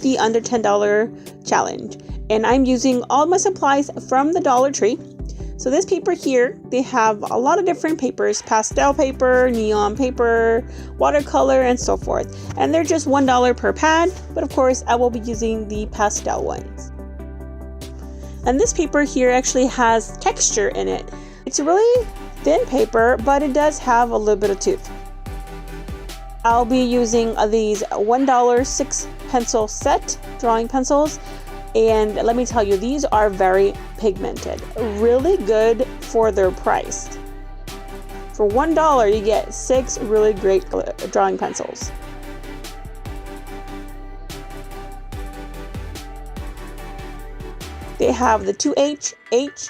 the under $10 challenge, and I'm using all my supplies from the Dollar Tree. So this paper here, they have a lot of different papers: pastel paper, neon paper, watercolor, and so forth. And they're just $1 per pad, but of course I will be using the pastel ones. And this paper here actually has texture in it. It's a really thin paper, but it does have a little bit of tooth. I'll be using these $1 6 pencil set drawing pencils. And let me tell you, these are very pigmented, really good for their price. For $1, you get 6 really great drawing pencils. They have the 2H, H,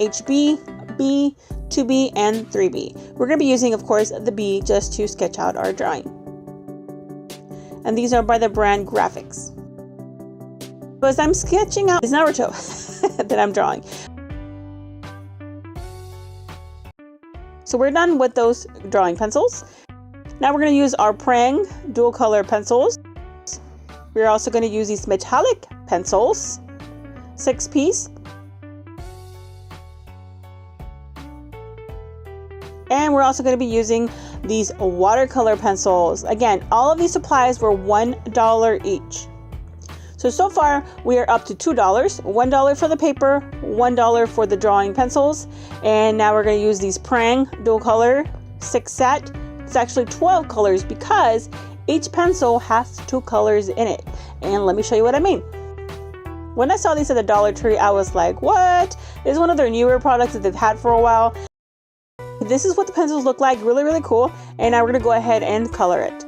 HB, B, 2B, and 3B. We're going to be using, of course, the B just to sketch out our drawing. And these are by the brand Graphics. So as I'm sketching out, it's Naruto that I'm drawing. So we're done with those drawing pencils. Now we're going to use our Prang dual color pencils. We're also going to use these metallic pencils, 6-piece. And we're also going to be using these watercolor pencils. Again, all of these supplies were $1 each. So far we are up to $2, $1 for the paper, $1 for the drawing pencils, and now we're going to use these Prang dual color 6 set. It's actually 12 colors because each pencil has 2 colors in it. And let me show you what I mean. When I saw these at the Dollar Tree, I was like, what? This is one of their newer products that they've had for a while. This is what the pencils look like, really, really cool. And now we're going to go ahead and color it.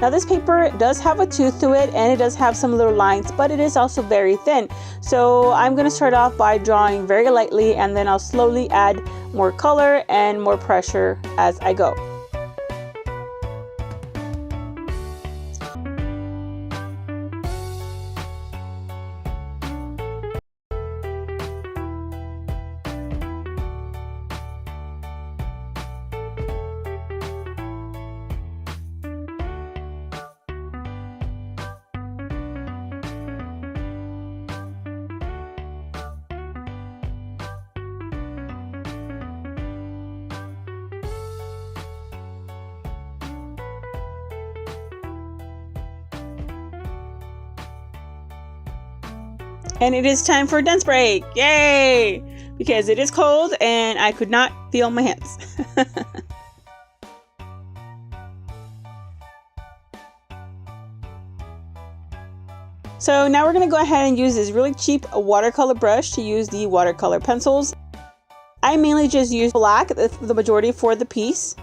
Now this paper does have a tooth to it, and it does have some little lines, but it is also very thin. So I'm going to start off by drawing very lightly, and then I'll slowly add more color and more pressure as I go. And it is time for a dance break. Yay! Because it is cold and I could not feel my hands. So now we're going to go ahead and use this really cheap watercolor brush to use the watercolor pencils. I mainly just use black, the majority for the piece,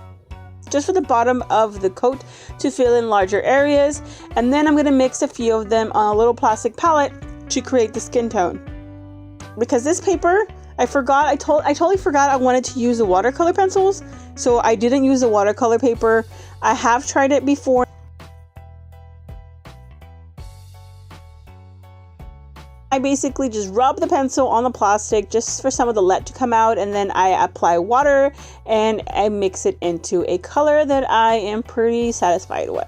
just for the bottom of the coat to fill in larger areas. And then I'm going to mix a few of them on a little plastic palette to create the skin tone. Because this paper, I totally forgot I wanted to use the watercolor pencils, so I didn't use the watercolor paper. I have tried it before. I basically just rub the pencil on the plastic just for some of the lead to come out, and then I apply water and I mix it into a color that I am pretty satisfied with.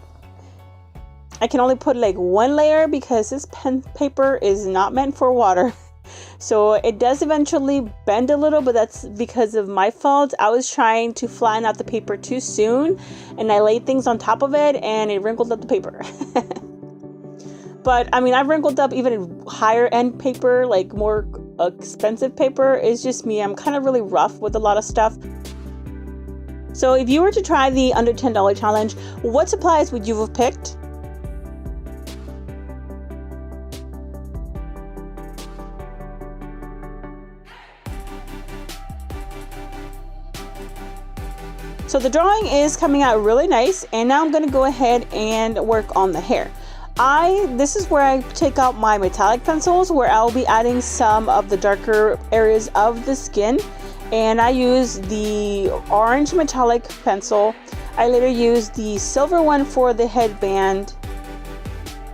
I can only put like 1 layer because this pen paper is not meant for water. So it does eventually bend a little, but that's because of my fault. I was trying to flatten out the paper too soon, and I laid things on top of it and it wrinkled up the paper. But I mean, I've wrinkled up even higher end paper, like more expensive paper. It's just me. I'm kind of really rough with a lot of stuff. So if you were to try the under $10 challenge, what supplies would you have picked? So the drawing is coming out really nice, and now I'm going to go ahead and work on the hair. This is where I take out my metallic pencils, where I'll be adding some of the darker areas of the skin, and I use the orange metallic pencil. I later use the silver one for the headband,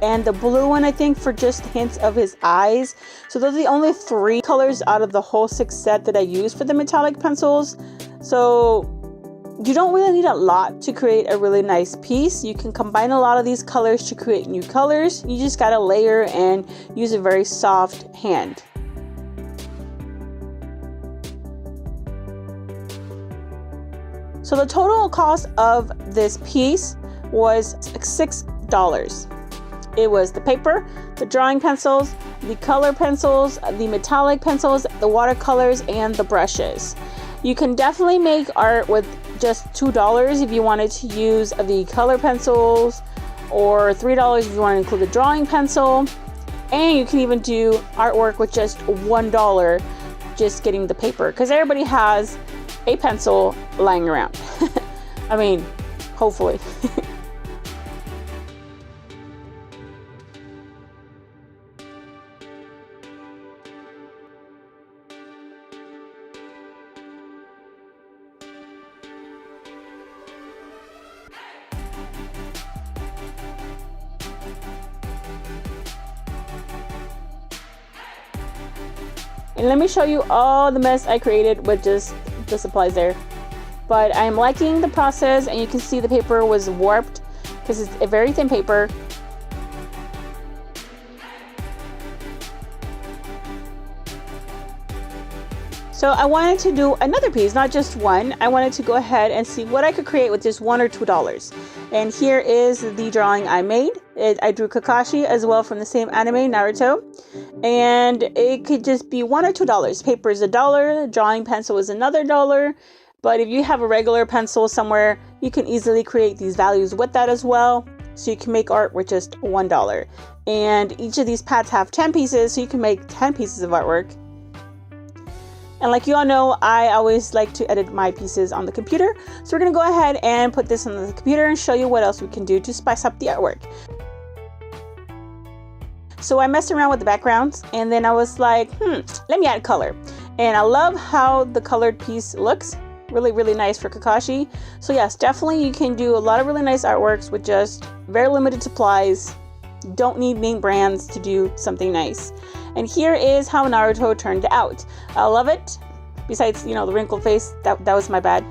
and the blue one I think for just hints of his eyes. So those are the only 3 colors out of the whole 6 set that I use for the metallic pencils. So you don't really need a lot to create a really nice piece. You can combine a lot of these colors to create new colors. You just gotta layer and use a very soft hand. So the total cost of this piece was $6. It was the paper, the drawing pencils, the color pencils, the metallic pencils, the watercolors, and the brushes. You can definitely make art with just $2 if you wanted to use the color pencils, or $3 if you want to include the drawing pencil. And you can even do artwork with just $1 just getting the paper, because everybody has a pencil lying around. I mean, hopefully. And let me show you all the mess I created with just the supplies there. But I'm liking the process, and you can see the paper was warped because it's a very thin paper. So I wanted to do another piece, not just one. I wanted to go ahead and see what I could create with just $1 or $2. And here is the drawing I made. I drew Kakashi as well from the same anime, Naruto. And it could just be $1 or $2. Paper is $1, drawing pencil is another $1. But if you have a regular pencil somewhere, you can easily create these values with that as well. So you can make art with just $1. And each of these pads have 10 pieces, so you can make 10 pieces of artwork. And like you all know, I always like to edit my pieces on the computer. So we're gonna go ahead and put this on the computer and show you what else we can do to spice up the artwork. So I messed around with the backgrounds, and then I was like, let me add color. And I love how the colored piece looks. Really, really nice for Kakashi. So yes, definitely you can do a lot of really nice artworks with just very limited supplies. You don't need name brands to do something nice. And here is how Naruto turned out. I love it. Besides, you know, the wrinkled face, that was my bad.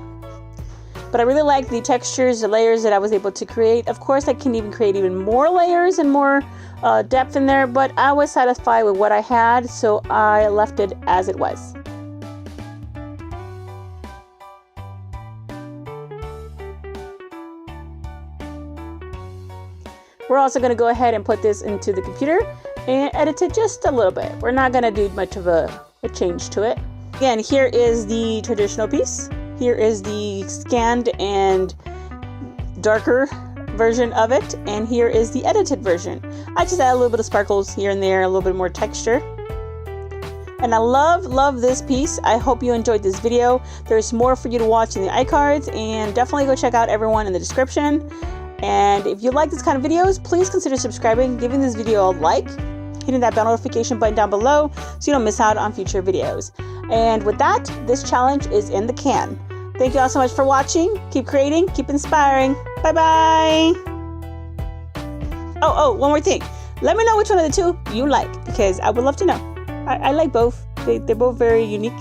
But I really like the textures, the layers that I was able to create. Of course, I can even create even more layers and more depth in there, but I was satisfied with what I had, so I left it as it was. We're also going to go ahead and put this into the computer and edit it just a little bit. We're not going to do much of a change to it. Again, here is the traditional piece. Here is the scanned and darker version of it. And here is the edited version. I just add a little bit of sparkles here and there, a little bit more texture. And I love this piece. I hope you enjoyed this video. There's more for you to watch in the iCards, and definitely go check out everyone in the description. And if you like this kind of videos, please consider subscribing, giving this video a like, hitting that bell notification button down below so you don't miss out on future videos. And with that, this challenge is in the can. Thank you all so much for watching. Keep creating, keep inspiring. Bye-bye. Oh, one more thing. Let me know which one of the two you like, because I would love to know. I like both. They're both very unique.